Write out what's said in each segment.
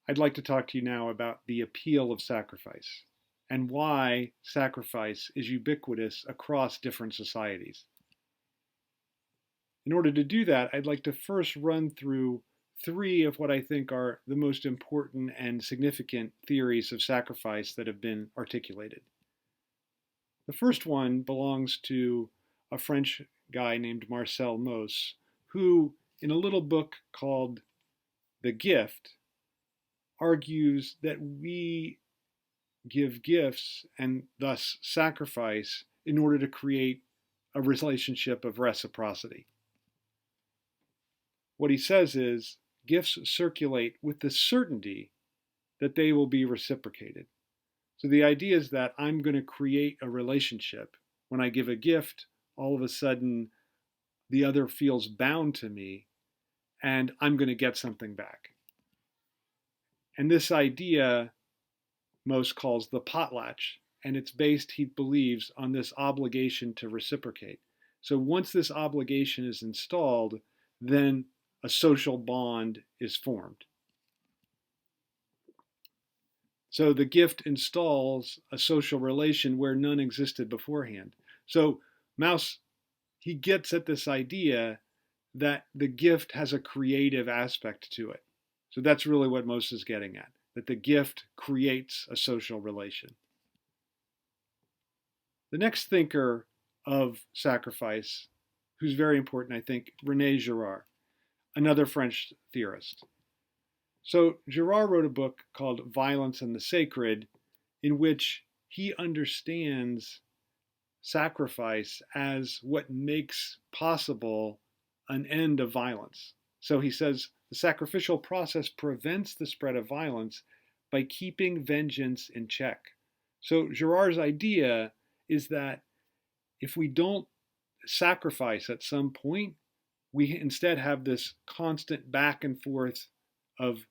I'd like to talk to you now about the appeal of sacrifice and why sacrifice is ubiquitous across different societies. In order to do that, I'd like to first run through three of what I think are the most important and significant theories of sacrifice that have been articulated. The first one belongs to a French guy named Marcel Mauss, who, in a little book called The Gift, argues that we give gifts and thus sacrifice in order to create a relationship of reciprocity. What he says is gifts circulate with the certainty that they will be reciprocated. So the idea is that I'm going to create a relationship. When I give a gift, all of a sudden the other feels bound to me and I'm going to get something back. And this idea Most calls the potlatch, and it's based, he believes, on this obligation to reciprocate. So once this obligation is installed, then a social bond is formed. So the gift installs a social relation where none existed beforehand. So Mauss, he gets at this idea that the gift has a creative aspect to it. So that's really what Mauss is getting at, that the gift creates a social relation. The next thinker of sacrifice, who's very important, I think, René Girard, another French theorist. So Girard wrote a book called Violence and the Sacred, in which he understands sacrifice as what makes possible an end of violence. So he says the sacrificial process prevents the spread of violence by keeping vengeance in check. So Girard's idea is that if we don't sacrifice at some point, we instead have this constant back and forth of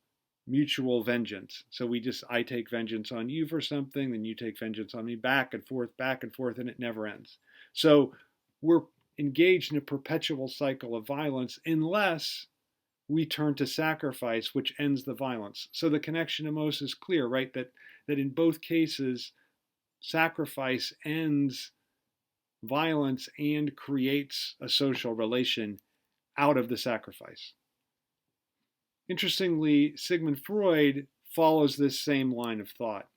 mutual vengeance. So I take vengeance on you for something, then you take vengeance on me, back and forth, and it never ends. So we're engaged in a perpetual cycle of violence unless we turn to sacrifice, which ends the violence. So the connection to Mauss is clear, right? That in both cases, sacrifice ends violence and creates a social relation out of the sacrifice. Interestingly, Sigmund Freud follows this same line of thought.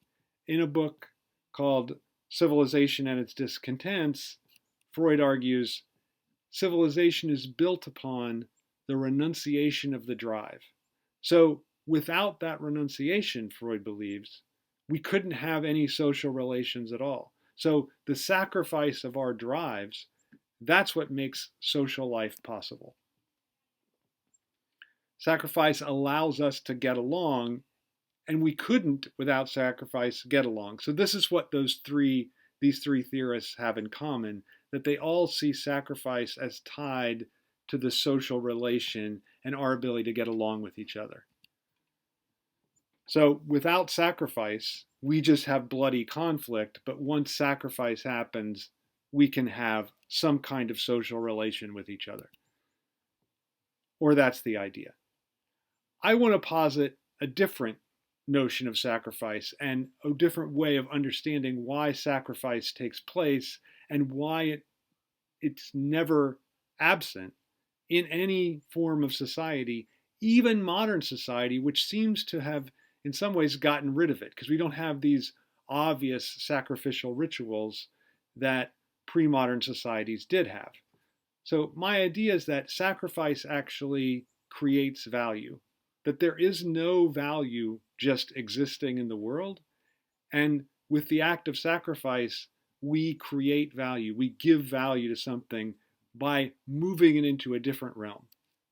In a book called Civilization and Its Discontents, Freud argues civilization is built upon the renunciation of the drive. So without that renunciation, Freud believes, we couldn't have any social relations at all. So the sacrifice of our drives, that's what makes social life possible. Sacrifice allows us to get along, and we couldn't, without sacrifice, get along. So this is what these three theorists have in common, that they all see sacrifice as tied to the social relation and our ability to get along with each other. So without sacrifice, we just have bloody conflict, but once sacrifice happens, we can have some kind of social relation with each other. Or that's the idea. I want to posit a different notion of sacrifice and a different way of understanding why sacrifice takes place and why it's never absent in any form of society, even modern society, which seems to have in some ways gotten rid of it because we don't have these obvious sacrificial rituals that pre-modern societies did have. So my idea is that sacrifice actually creates value, that there is no value just existing in the world. And with the act of sacrifice, we create value. We give value to something by moving it into a different realm,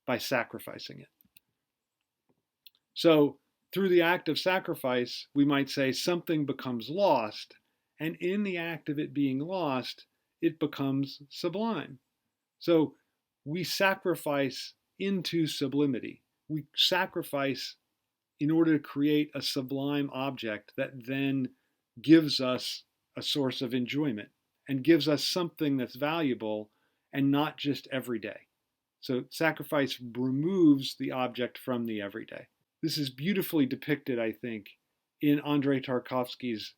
by sacrificing it. So through the act of sacrifice, we might say something becomes lost, and in the act of it being lost, it becomes sublime. So we sacrifice into sublimity. We sacrifice in order to create a sublime object that then gives us a source of enjoyment and gives us something that's valuable and not just everyday. So sacrifice removes the object from the everyday. this is beautifully depicted, I think, in Andrei Tarkovsky's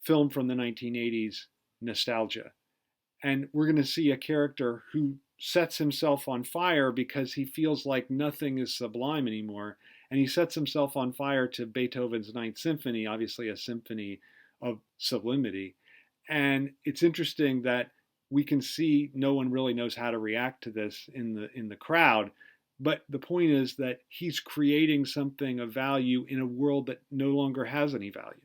film from the 1980s, Nostalgia. And we're going to see a character who sets himself on fire because he feels like nothing is sublime anymore. And he sets himself on fire to Beethoven's Ninth Symphony, obviously a symphony of sublimity. And it's interesting that we can see no one really knows how to react to this in the crowd. But the point is that he's creating something of value in a world that no longer has any value.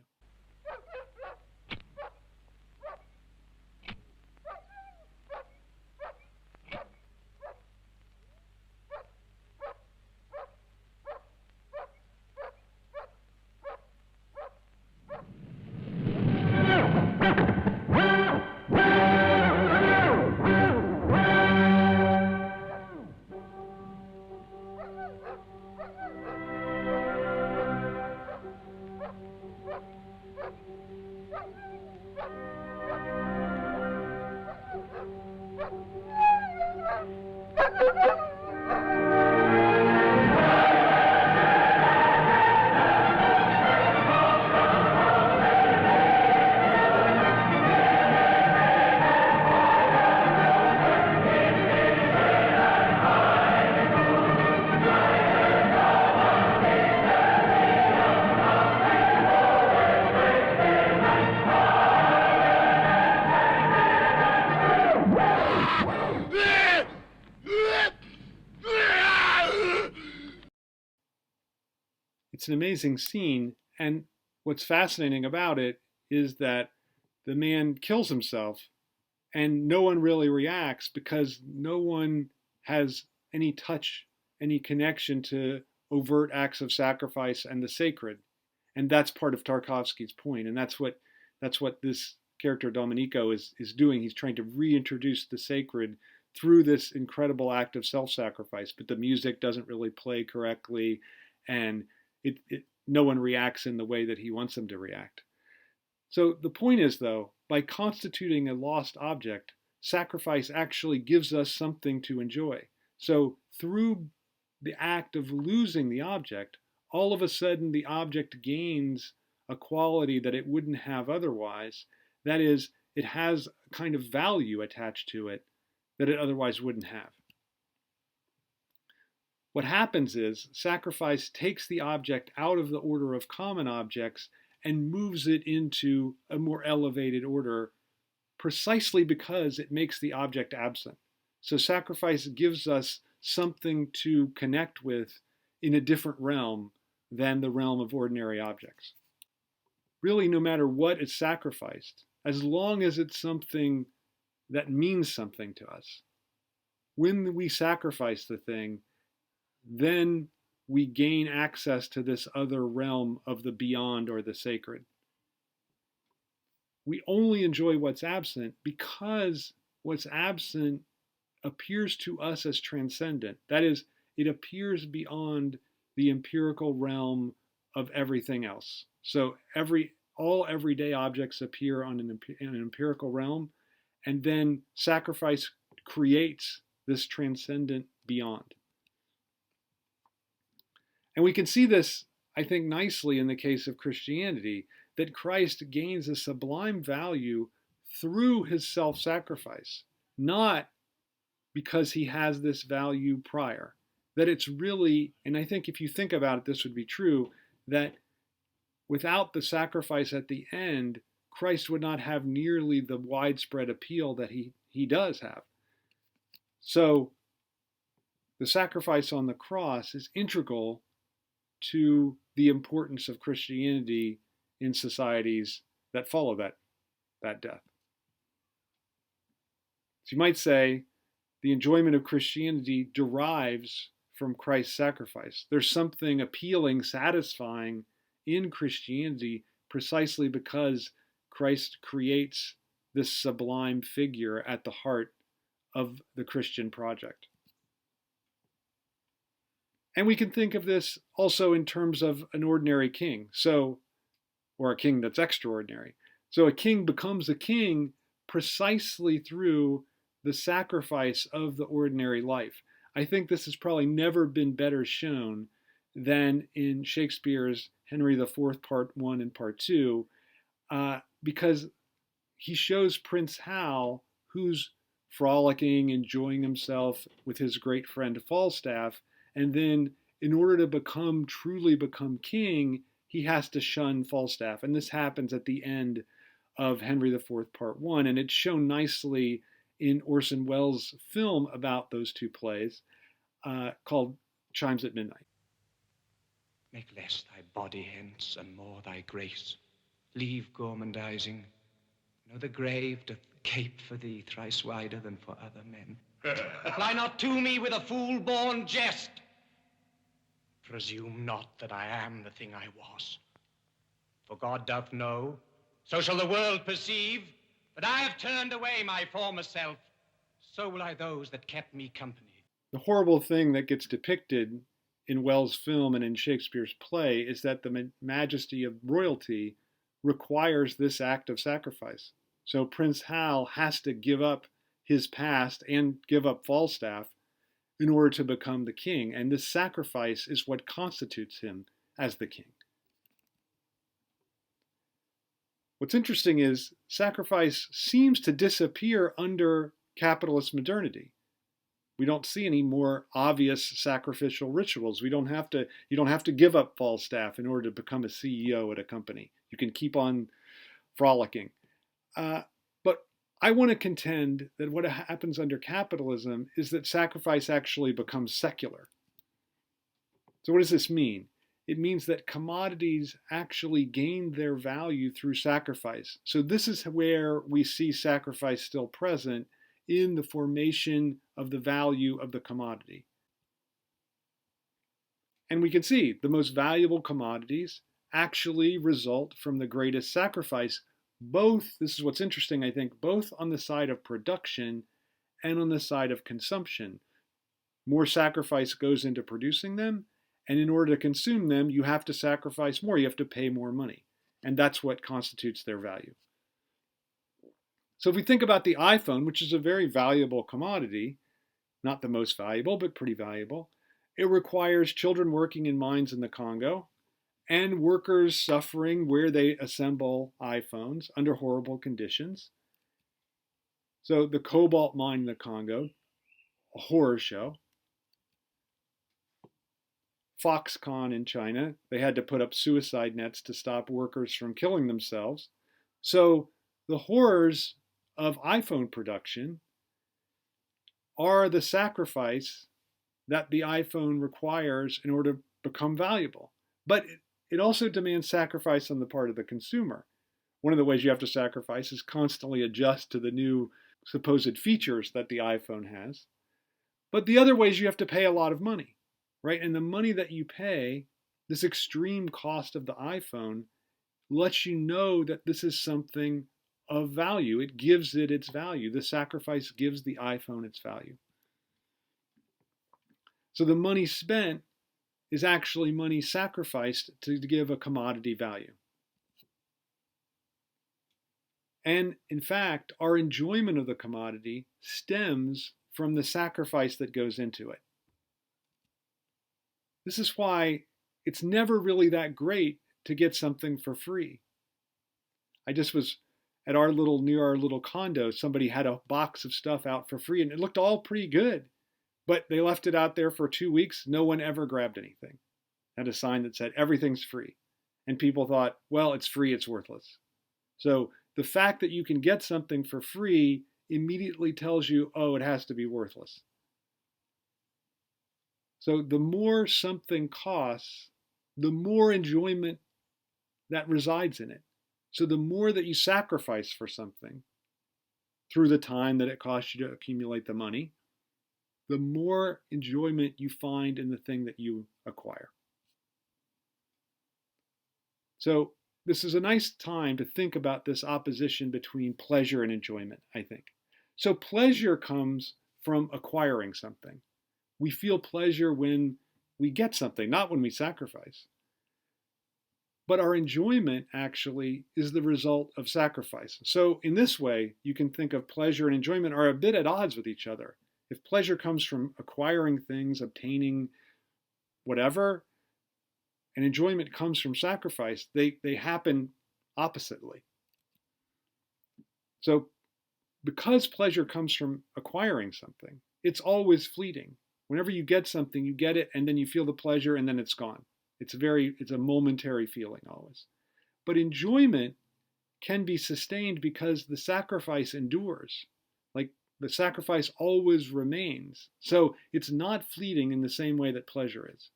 It's an amazing scene, and what's fascinating about it is that the man kills himself and no one really reacts because no one has any touch, any connection to overt acts of sacrifice and the sacred. And that's part of Tarkovsky's point, and that's what this character Domenico is doing. He's trying to reintroduce the sacred through this incredible act of self-sacrifice, but the music doesn't really play correctly, and no one reacts in the way that he wants them to react. So the point is, though, by constituting a lost object, sacrifice actually gives us something to enjoy. So through the act of losing the object, all of a sudden the object gains a quality that it wouldn't have otherwise. That is, it has a kind of value attached to it that it otherwise wouldn't have. What happens is sacrifice takes the object out of the order of common objects and moves it into a more elevated order precisely because it makes the object absent. So sacrifice gives us something to connect with in a different realm than the realm of ordinary objects. Really, no matter what is sacrificed, as long as it's something that means something to us, when we sacrifice the thing, then we gain access to this other realm of the beyond or the sacred. We only enjoy what's absent because what's absent appears to us as transcendent. That is, it appears beyond the empirical realm of everything else. So all everyday objects appear on an empirical realm, and then sacrifice creates this transcendent beyond. And we can see this, I think, nicely in the case of Christianity, that Christ gains a sublime value through his self-sacrifice, not because he has this value prior. That it's really, and I think if you think about it, this would be true, that without the sacrifice at the end, Christ would not have nearly the widespread appeal that he does have. So the sacrifice on the cross is integral to the importance of Christianity in societies that follow that death. So you might say the enjoyment of Christianity derives from Christ's sacrifice. There's something appealing, satisfying in Christianity precisely because Christ creates this sublime figure at the heart of the Christian project. And we can think of this also in terms of an ordinary king, or a king that's extraordinary. So a king becomes a king precisely through the sacrifice of the ordinary life. I think this has probably never been better shown than in Shakespeare's Henry IV, Part 1 and Part 2, because he shows Prince Hal, who's frolicking, enjoying himself with his great friend Falstaff, and then in order to truly become king, he has to shun Falstaff. And this happens at the end of Henry IV, Part 1, and it's shown nicely in Orson Welles' film about those two plays called Chimes at Midnight. Make less thy body hence, and more thy grace. Leave gormandizing. Know the grave doth gape for thee thrice wider than for other men. Fly not to me with a fool-born jest. Presume not that I am the thing I was. For God doth know, so shall the world perceive, that I have turned away my former self. So will I those that kept me company. The horrible thing that gets depicted in Welles' film and in Shakespeare's play is that the majesty of royalty requires this act of sacrifice. So Prince Hal has to give up his past and give up Falstaff in order to become the king. And this sacrifice is what constitutes him as the king. What's interesting is sacrifice seems to disappear under capitalist modernity. We don't see any more obvious sacrificial rituals. You don't have to give up Falstaff in order to become a CEO at a company. You can keep on frolicking. But I want to contend that what happens under capitalism is that sacrifice actually becomes secular. So what does this mean? It means that commodities actually gain their value through sacrifice. So this is where we see sacrifice still present in the formation of the value of the commodity. And we can see the most valuable commodities actually result from the greatest sacrifice, both, this is what's interesting, I think, both on the side of production and on the side of consumption. More sacrifice goes into producing them, and in order to consume them, you have to sacrifice more, you have to pay more money. And that's what constitutes their value. So if we think about the iPhone, which is a very valuable commodity, not the most valuable, but pretty valuable, it requires children working in mines in the Congo and workers suffering where they assemble iPhones under horrible conditions. So the cobalt mine in the Congo, a horror show. Foxconn in China, they had to put up suicide nets to stop workers from killing themselves. So the horrors of iPhone production are the sacrifice that the iPhone requires in order to become valuable. But it also demands sacrifice on the part of the consumer. One of the ways you have to sacrifice is constantly adjust to the new supposed features that the iPhone has. But the other way is you have to pay a lot of money, right? And the money that you pay, this extreme cost of the iPhone, lets you know that this is something of value. It gives it its value. The sacrifice gives the iPhone its value. So the money spent is actually money sacrificed to give a commodity value. And in fact, our enjoyment of the commodity stems from the sacrifice that goes into it. This is why it's never really that great to get something for free. I just was at near our little condo, somebody had a box of stuff out for free and it looked all pretty good, but they left it out there for 2 weeks. No one ever grabbed anything. Had a sign that said everything's free. And people thought, well, it's free, it's worthless. So the fact that you can get something for free immediately tells you, oh, it has to be worthless. So the more something costs, the more enjoyment that resides in it. So the more that you sacrifice for something through the time that it costs you to accumulate the money, the more enjoyment you find in the thing that you acquire. So this is a nice time to think about this opposition between pleasure and enjoyment, I think. So pleasure comes from acquiring something. We feel pleasure when we get something, not when we sacrifice. But our enjoyment actually is the result of sacrifice. So in this way, you can think of pleasure and enjoyment are a bit at odds with each other. If pleasure comes from acquiring things, obtaining whatever, and enjoyment comes from sacrifice, they happen oppositely. So because pleasure comes from acquiring something, it's always fleeting. Whenever you get something, you get it, and then you feel the pleasure, and then it's gone. It's a momentary feeling always. But enjoyment can be sustained because the sacrifice endures. Like the sacrifice always remains. So it's not fleeting in the same way that pleasure is.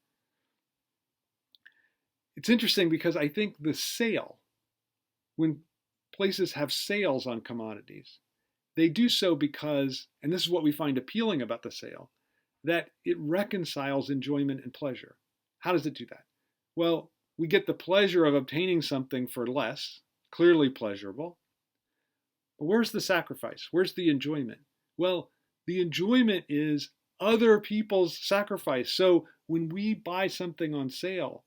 It's interesting because I think the sale, when places have sales on commodities, they do so because, and this is what we find appealing about the sale, that it reconciles enjoyment and pleasure. How does it do that? Well, we get the pleasure of obtaining something for less, clearly pleasurable. But where's the sacrifice? Where's the enjoyment? Well, the enjoyment is other people's sacrifice. So when we buy something on sale,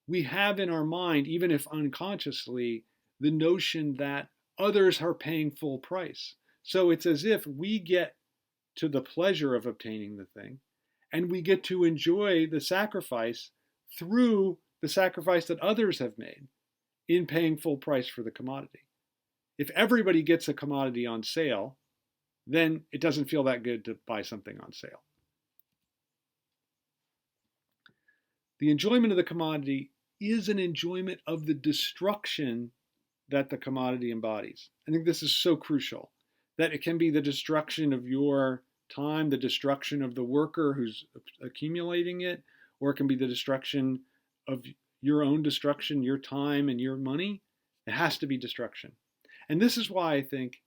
we have in our mind, even if unconsciously, the notion that others are paying full price. So it's as if we get to the pleasure of obtaining the thing, and we get to enjoy the sacrifice through the sacrifice that others have made in paying full price for the commodity. If everybody gets a commodity on sale, then it doesn't feel that good to buy something on sale. The enjoyment of the commodity is an enjoyment of the destruction that the commodity embodies. I think this is so crucial, that it can be the destruction of your time, the destruction of the worker who's accumulating it, or it can be the destruction of your own destruction, your time and your money. It has to be destruction. And this is why I think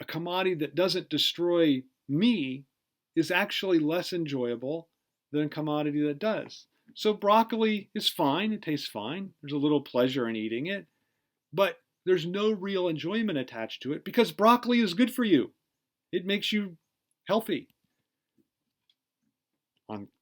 a commodity that doesn't destroy me is actually less enjoyable than a commodity that does. So broccoli is fine, it tastes fine. There's a little pleasure in eating it, but there's no real enjoyment attached to it because broccoli is good for you. It makes you healthy.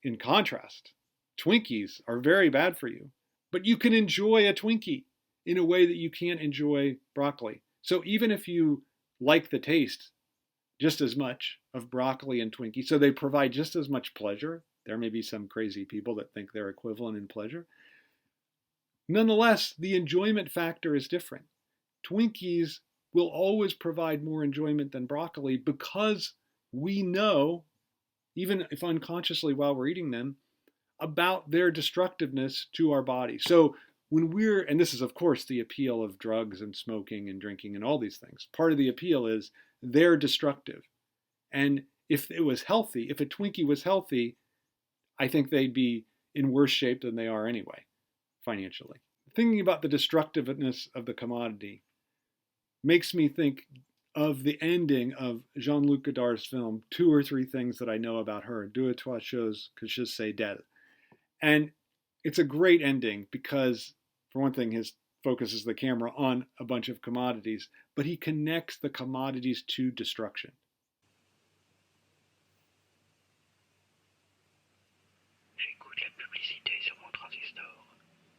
In contrast, Twinkies are very bad for you, but you can enjoy a Twinkie in a way that you can't enjoy broccoli. So even if you like the taste just as much of broccoli and Twinkie, so they provide just as much pleasure. There may be some crazy people that think they're equivalent in pleasure. Nonetheless, the enjoyment factor is different. Twinkies will always provide more enjoyment than broccoli because we know, even if unconsciously while we're eating them, about their destructiveness to our body. So when and this is of course the appeal of drugs and smoking and drinking and all these things, part of the appeal is they're destructive. And if it was healthy, if a Twinkie was healthy, I think they'd be in worse shape than they are anyway, financially. Thinking about the destructiveness of the commodity makes me think of the ending of Jean-Luc Godard's film, Two or Three Things That I Know About Her, Deux ou trois choses que je sais d'elle. And it's a great ending because, for one thing, his focuses the camera on a bunch of commodities, but he connects the commodities to destruction. J'écoute la publicité sur mon transistor.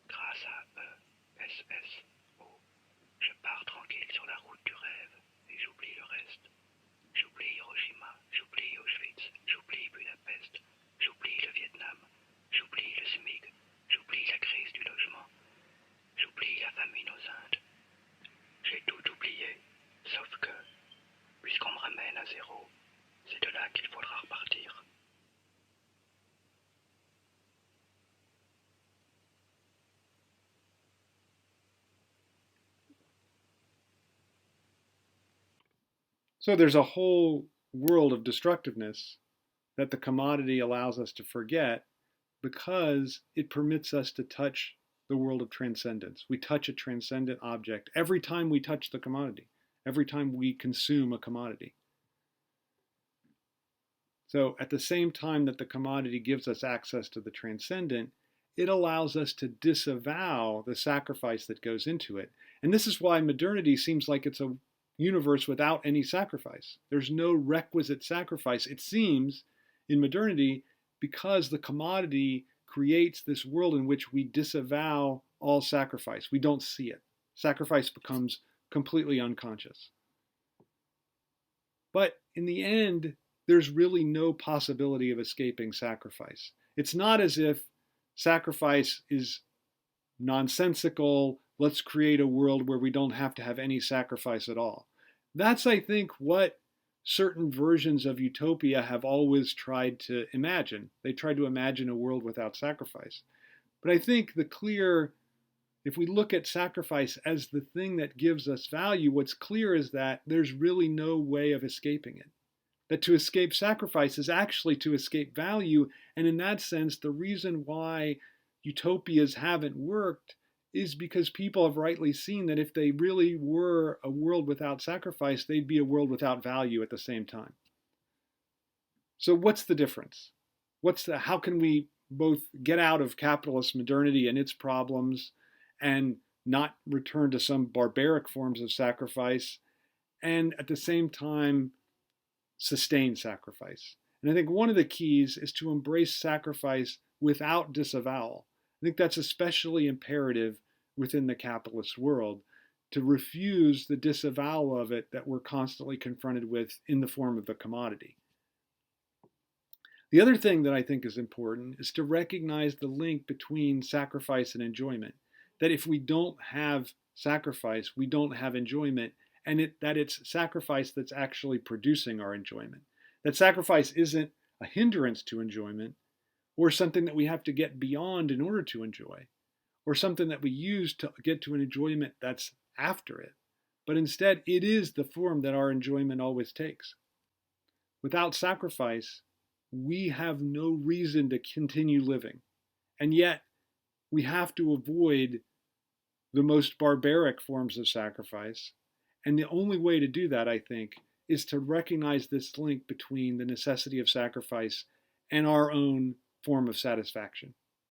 Grâce à ESSO, je pars tranquille sur la route du rêve et j'oublie le reste. J'oublie Hiroshima, j'oublie Auschwitz, j'oublie Budapest, j'oublie le Vietnam, j'oublie le SMIC, j'oublie la crise du logement, j'oublie la famine aux Indes. J'ai tout oublié, sauf que, puisqu'on me ramène à zéro, c'est de là qu'il faudra repartir. So there's a whole world of destructiveness that the commodity allows us to forget because it permits us to touch the world of transcendence. We touch a transcendent object every time we touch the commodity, every time we consume a commodity. So at the same time that the commodity gives us access to the transcendent, it allows us to disavow the sacrifice that goes into it. And this is why modernity seems like it's a universe without any sacrifice. There's no requisite sacrifice, it seems, in modernity, because the commodity creates this world in which we disavow all sacrifice. We don't see it. Sacrifice becomes completely unconscious. But in the end, there's really no possibility of escaping sacrifice. It's not as if sacrifice is nonsensical. Let's create a world where we don't have to have any sacrifice at all. That's, I think, what certain versions of utopia have always tried to imagine. They tried to imagine a world without sacrifice. But I think if we look at sacrifice as the thing that gives us value, what's clear is that there's really no way of escaping it. That to escape sacrifice is actually to escape value. And in that sense, the reason why utopias haven't worked is because people have rightly seen that if they really were a world without sacrifice, they'd be a world without value at the same time. So what's the difference? How can we both get out of capitalist modernity and its problems and not return to some barbaric forms of sacrifice, and at the same time sustain sacrifice? And I think one of the keys is to embrace sacrifice without disavowal. I think that's especially imperative within the capitalist world, to refuse the disavowal of it that we're constantly confronted with in the form of the commodity. The other thing that I think is important is to recognize the link between sacrifice and enjoyment. That if we don't have sacrifice, we don't have enjoyment, and that it's sacrifice that's actually producing our enjoyment. That sacrifice isn't a hindrance to enjoyment, or something that we have to get beyond in order to enjoy, or something that we use to get to an enjoyment that's after it. But instead, it is the form that our enjoyment always takes. Without sacrifice, we have no reason to continue living. And yet, we have to avoid the most barbaric forms of sacrifice. And the only way to do that, I think, is to recognize this link between the necessity of sacrifice and our own form of satisfaction.